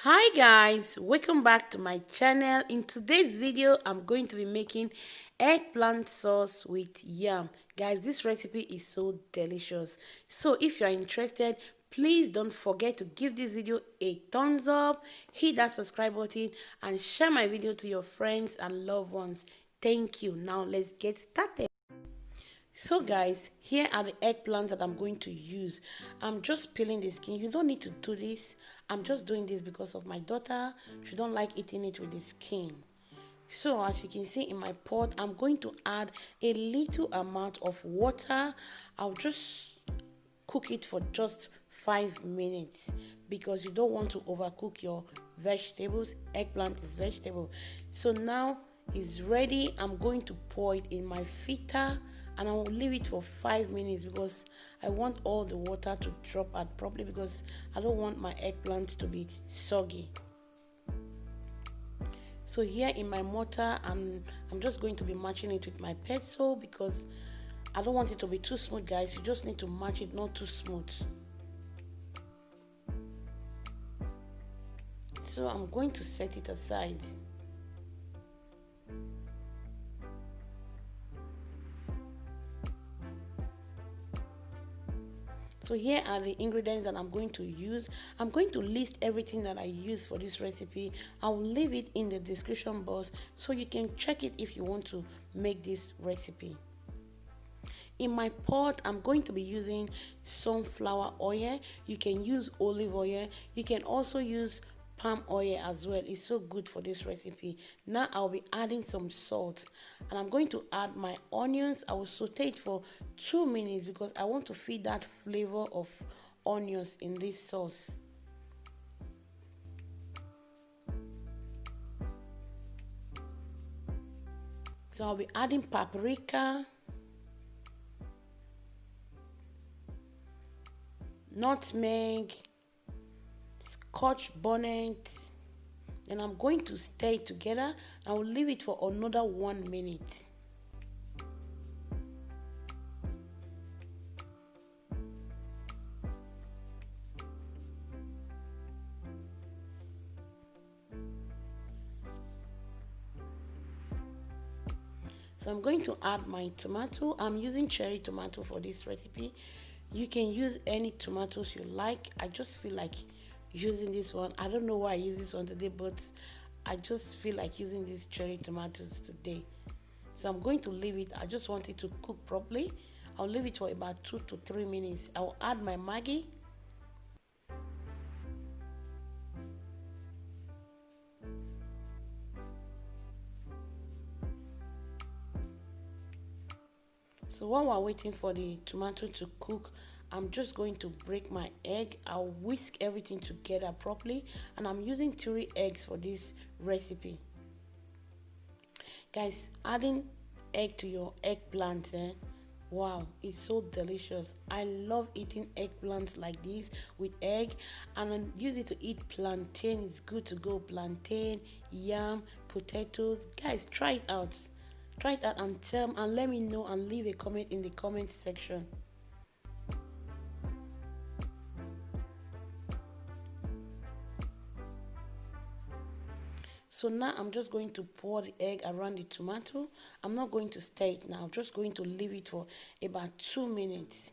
Hi guys, welcome back to my channel. In today's video I'm going to be making eggplant sauce with yam. Guys, this recipe is so delicious. So if you are interested, please don't forget to give this video a thumbs up, hit that subscribe button and share my video to your friends and loved ones. Thank you. Now let's get started. So guys, here are the eggplants that I'm going to use. I'm just peeling the skin. You don't need to do this. I'm just doing this because of my daughter. She don't like eating it with the skin. So as you can see in my pot, I'm going to add a little amount of water. I'll just cook it for just 5 minutes because you don't want to overcook your vegetables. Eggplant is vegetable. So now it's ready. I'm going to pour it in my filter and I will leave it for 5 minutes because I want all the water to drop out properly because I don't want my eggplant to be soggy. So here in my mortar, and I'm just going to be matching it with my pencil because I don't want it to be too smooth, guys. You just need to match it, not too smooth. So I'm going to set it aside. So here are the ingredients that I'm going to use. I'm going to list everything that I use for this recipe. I will leave it in the description box so you can check it if you want to make this recipe. In my pot, I'm going to be using sunflower oil. You can use olive oil. You can also use palm oil as well. It's so good for this recipe. Now I'll be adding some salt and I'm going to add my onions. I will saute it for 2 minutes because I want to feed that flavor of onions in this sauce. So I'll be adding paprika, nutmeg, scotch bonnet. Then I'm going to stir it together. I will leave it for another 1 minute. So I'm going to add my tomato. I'm using cherry tomato for this recipe. You can use any tomatoes you like. I just feel like using this one. I don't know why I use this one today, but I just feel like using these cherry tomatoes today. So I'm going to leave it. I just want it to cook properly. I'll leave it for about 2 to 3 minutes. I'll add my Maggi. So while we're waiting for the tomato to cook, I'm just going to break my egg. I'll whisk everything together properly, and I'm using 3 eggs for this recipe. Guys, adding egg to your eggplant, wow, it's so delicious. I love eating eggplants like this with egg, and I use it to eat plantain. It's good to go. Plantain, yam, potatoes. Guys, try it out. Try it out and let me know and leave a comment in the comment section. So now I'm just going to pour the egg around the tomato. I'm not going to stir it now. I'm just going to leave it for about 2 minutes.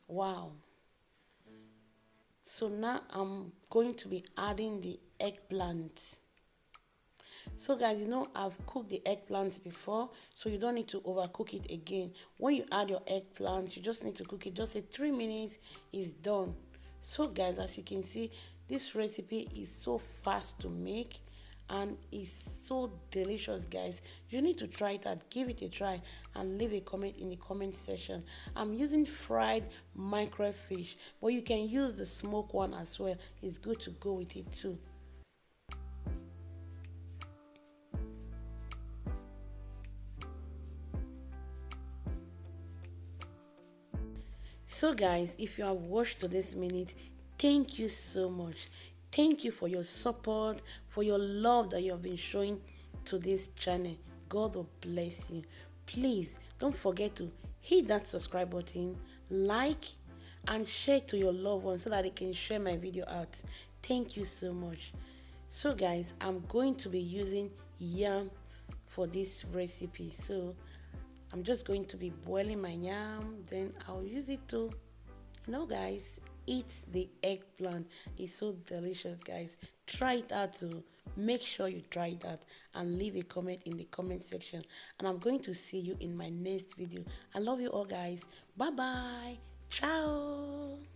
Wow. So now I'm going to be adding the eggplant. So guys, you know I've cooked the eggplant before, so you don't need to overcook it again. When you add your eggplant, you just need to cook it. Just say 3 minutes is done. So guys, as you can see, this recipe is so fast to make and is so delicious, guys. You need to try it out. Give it a try and leave a comment in the comment section. I'm using fried mackerel fish, but you can use the smoked one as well. It's good to go with it too. So guys, if you have watched to this minute, thank you so much. Thank you for your support, for your love that you have been showing to this channel. God will bless you. Please don't forget to hit that subscribe button, like and share to your loved ones so that they can share my video out. Thank you so much. So guys, I'm going to be using yam for this recipe. So I'm just going to be boiling my yam, then I'll use it to, guys, eat the eggplant. It's so delicious, guys. Try it out too. Make sure you try it out and leave a comment in the comment section. And I'm going to see you in my next video. I love you all, guys. Bye bye. Ciao.